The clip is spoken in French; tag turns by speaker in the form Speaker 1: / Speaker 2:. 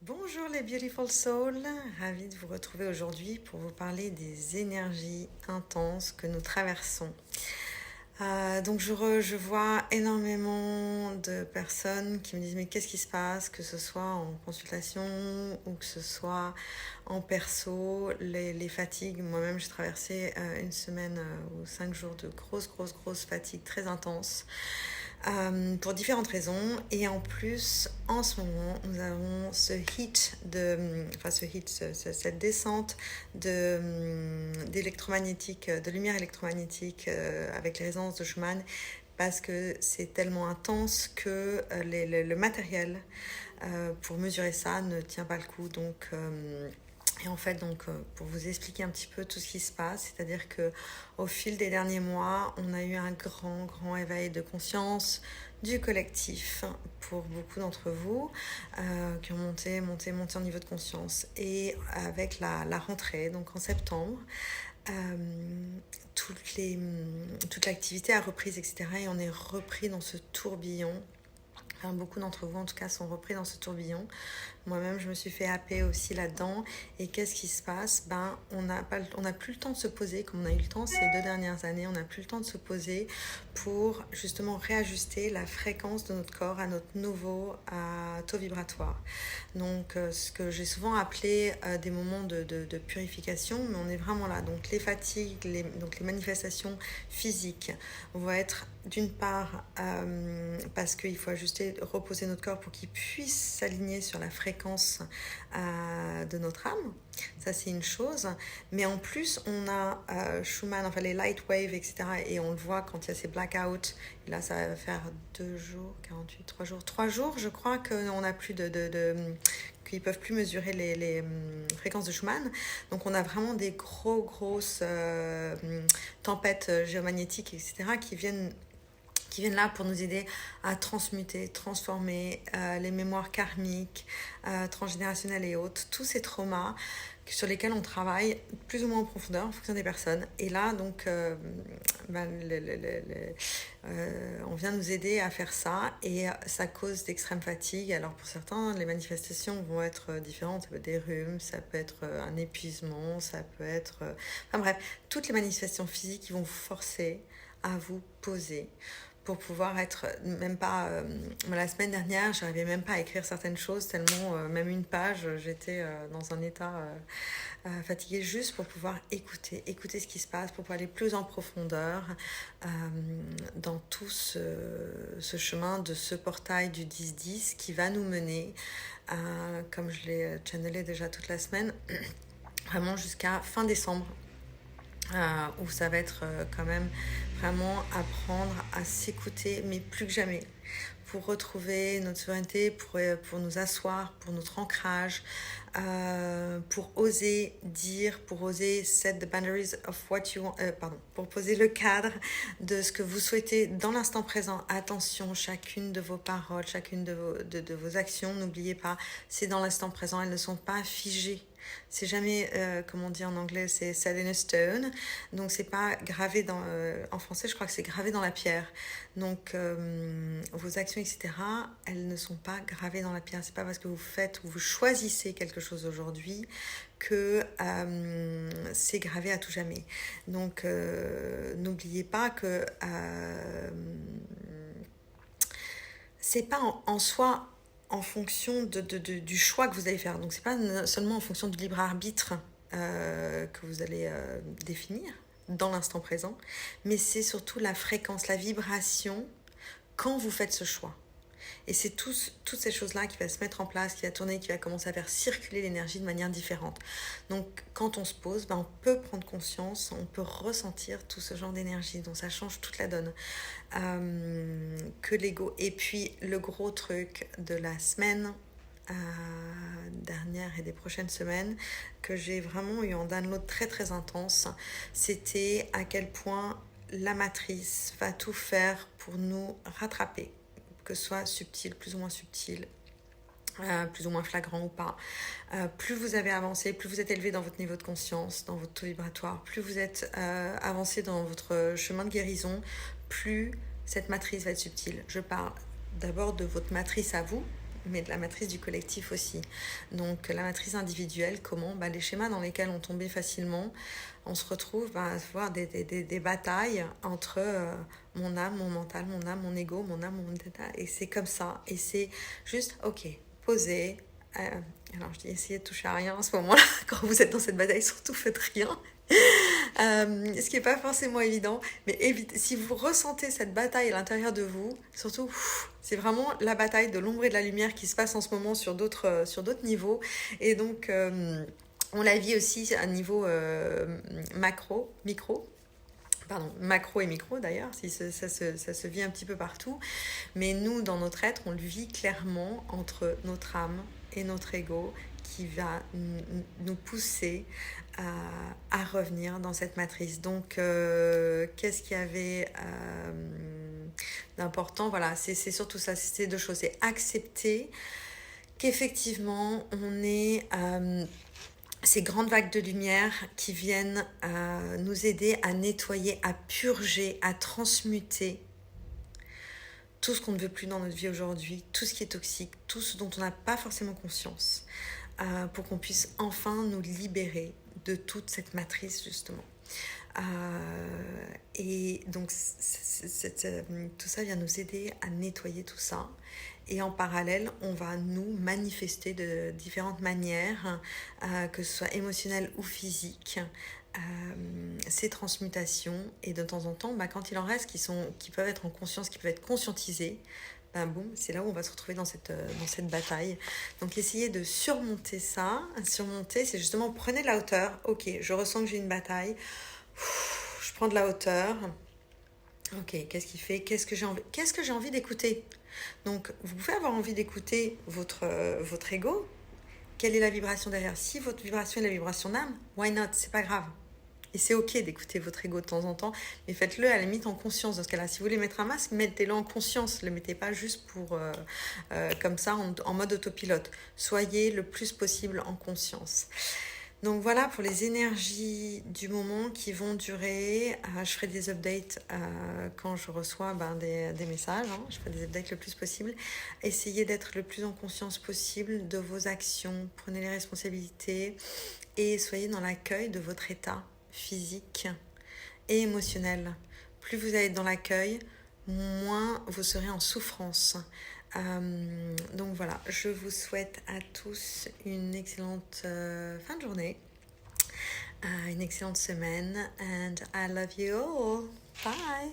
Speaker 1: Bonjour les Beautiful Souls, ravie de vous retrouver aujourd'hui pour vous parler des énergies intenses que nous traversons. Je vois énormément de personnes qui me disent mais qu'est-ce qui se passe, que ce soit en consultation ou que ce soit en perso, les fatigues. Moi-même j'ai traversé une semaine ou 5 jours de grosses fatigues très intenses. Pour différentes raisons. Et en plus, en ce moment, nous avons cette descente d'électromagnétique, de lumière électromagnétique avec les résonances de Schumann, parce que c'est tellement intense que le matériel pour mesurer ça ne tient pas le coup. Et en fait, pour vous expliquer un petit peu tout ce qui se passe, c'est-à-dire que au fil des derniers mois, on a eu un grand éveil de conscience du collectif pour beaucoup d'entre vous qui ont monté en niveau de conscience. Et avec la rentrée, donc en septembre, euh, toute l'activité a repris, etc. Et on est repris dans ce tourbillon. Enfin, beaucoup d'entre vous, en tout cas, sont repris dans ce tourbillon. Moi-même, je me suis fait happer aussi là-dedans. Et qu'est-ce qui se passe? On n'a plus le temps de se poser, comme on a eu le temps ces 2 dernières années. On n'a plus le temps de se poser pour justement réajuster la fréquence de notre corps à notre nouveau taux vibratoire. Ce que j'ai souvent appelé des moments de purification, mais on est vraiment là. Donc, les fatigues, les manifestations physiques vont être d'une part parce qu'il faut ajuster, reposer notre corps pour qu'il puisse s'aligner sur la fréquence de notre âme. Ça, c'est une chose. Mais en plus, on a Schumann, enfin les light waves, etc. Et on le voit quand il y a ces blackouts. Et là, ça va faire 2 jours, 48, 3 jours. 3 jours, je crois qu'on n'a plus qu'ils ne peuvent plus mesurer les fréquences de Schumann. Donc on a vraiment des grosses tempêtes géomagnétiques, etc. qui viennent là pour nous aider à transmuter, transformer les mémoires karmiques, transgénérationnelles et autres, tous ces traumas sur lesquels on travaille plus ou moins en profondeur en fonction des personnes. Et là, on vient nous aider à faire ça et ça cause d'extrême fatigue. Alors pour certains, les manifestations vont être différentes. Ça peut être des rhumes, ça peut être un épuisement, ça peut être... Enfin bref, toutes les manifestations physiques qui vont vous forcer à vous poser pour pouvoir être même pas la semaine dernière j'arrivais même pas à écrire certaines choses tellement même une page j'étais dans un état fatigué juste pour pouvoir écouter ce qui se passe pour pouvoir aller plus en profondeur dans tout ce chemin de ce portail du 10-10 qui va nous mener comme je l'ai channelé déjà toute la semaine vraiment jusqu'à fin décembre où ça va être quand même vraiment apprendre à s'écouter, mais plus que jamais, pour retrouver notre souveraineté, pour nous asseoir, pour notre ancrage, pour oser dire, pour oser set the boundaries of what you want, pour poser le cadre de ce que vous souhaitez dans l'instant présent. Attention, chacune de vos paroles, chacune de vos actions, n'oubliez pas, c'est dans l'instant présent, elles ne sont pas figées. C'est jamais, comme on dit en anglais, c'est set in a stone. Donc c'est pas gravé en français, je crois que c'est gravé dans la pierre. Vos actions, etc., elles ne sont pas gravées dans la pierre. C'est pas parce que vous faites ou vous choisissez quelque chose aujourd'hui que c'est gravé à tout jamais. N'oubliez pas que c'est pas en soi en fonction du choix que vous allez faire. Donc c'est pas seulement en fonction du libre arbitre que vous allez définir dans l'instant présent, mais c'est surtout la fréquence, la vibration quand vous faites ce choix. Et c'est toutes ces choses-là qui vont se mettre en place, qui va tourner, qui va commencer à faire circuler l'énergie de manière différente. Donc quand on se pose, on peut prendre conscience, on peut ressentir tout ce genre d'énergie. Donc ça change toute la donne. Que l'ego. Et puis le gros truc de la semaine dernière et des prochaines semaines que j'ai vraiment eu en download très intense, c'était à quel point la matrice va tout faire pour nous rattraper, que ce soit subtil, plus ou moins subtil, plus ou moins flagrant ou pas. Plus vous avez avancé, plus vous êtes élevé dans votre niveau de conscience, dans votre taux vibratoire, plus vous êtes avancé dans votre chemin de guérison, plus cette matrice va être subtile. Je parle d'abord de votre matrice à vous, mais de la matrice du collectif aussi. Donc la matrice individuelle, comment les schémas dans lesquels on tombait facilement, on se retrouve à voir des batailles entre mon âme, mon mental, mon âme, mon ego, mon âme, mon état. Et c'est comme ça. Et c'est juste, ok, poser. Alors je dis essayez de toucher à rien à ce moment-là. Quand vous êtes dans cette bataille, surtout faites rien. Ce qui n'est pas forcément évident, mais si vous ressentez cette bataille à l'intérieur de vous, surtout, c'est vraiment la bataille de l'ombre et de la lumière qui se passe en ce moment sur d'autres niveaux. Et donc, on la vit aussi à un niveau micro, macro et micro d'ailleurs, si ça se vit un petit peu partout. Mais nous, dans notre être, on le vit clairement entre notre âme et notre ego qui va nous pousser à revenir dans cette matrice. Donc, qu'est-ce qu'il y avait d'important? Voilà, c'est surtout ça, c'est deux choses. C'est accepter qu'effectivement, on est... ces grandes vagues de lumière qui viennent nous aider à nettoyer, à purger, à transmuter tout ce qu'on ne veut plus dans notre vie aujourd'hui, tout ce qui est toxique, tout ce dont on n'a pas forcément conscience, pour qu'on puisse enfin nous libérer de toute cette matrice justement. Et donc tout ça vient nous aider à nettoyer tout ça. Et en parallèle, on va nous manifester de différentes manières, que ce soit émotionnelles ou physiques, ces transmutations. Et de temps en temps, quand il en reste qui peuvent être en conscience, qui peuvent être conscientisés, boum, c'est là où on va se retrouver dans cette bataille. Donc essayez de surmonter ça. Surmonter, c'est justement prenez de la hauteur. Ok, je ressens que j'ai une bataille. Je prends de la hauteur. Ok, qu'est-ce qu'il fait? Qu'est-ce que j'ai envie d'écouter? Donc, vous pouvez avoir envie d'écouter votre ego. Quelle est la vibration derrière? Si votre vibration est la vibration d'âme, why not? C'est pas grave. Et c'est ok d'écouter votre ego de temps en temps, mais faites-le à la limite en conscience. Dans ce cas-là, si vous voulez mettre un masque, mettez-le en conscience. Ne le mettez pas juste pour comme ça en mode autopilote. Soyez le plus possible en conscience. Donc voilà pour les énergies du moment qui vont durer. Je ferai des updates quand je reçois des messages. Je ferai des updates le plus possible. Essayez d'être le plus en conscience possible de vos actions. Prenez les responsabilités et soyez dans l'accueil de votre état physique et émotionnel. Plus vous allez être dans l'accueil, moins vous serez en souffrance. Donc voilà, je vous souhaite à tous une excellente fin de journée, une excellente semaine, and I love you all. Bye.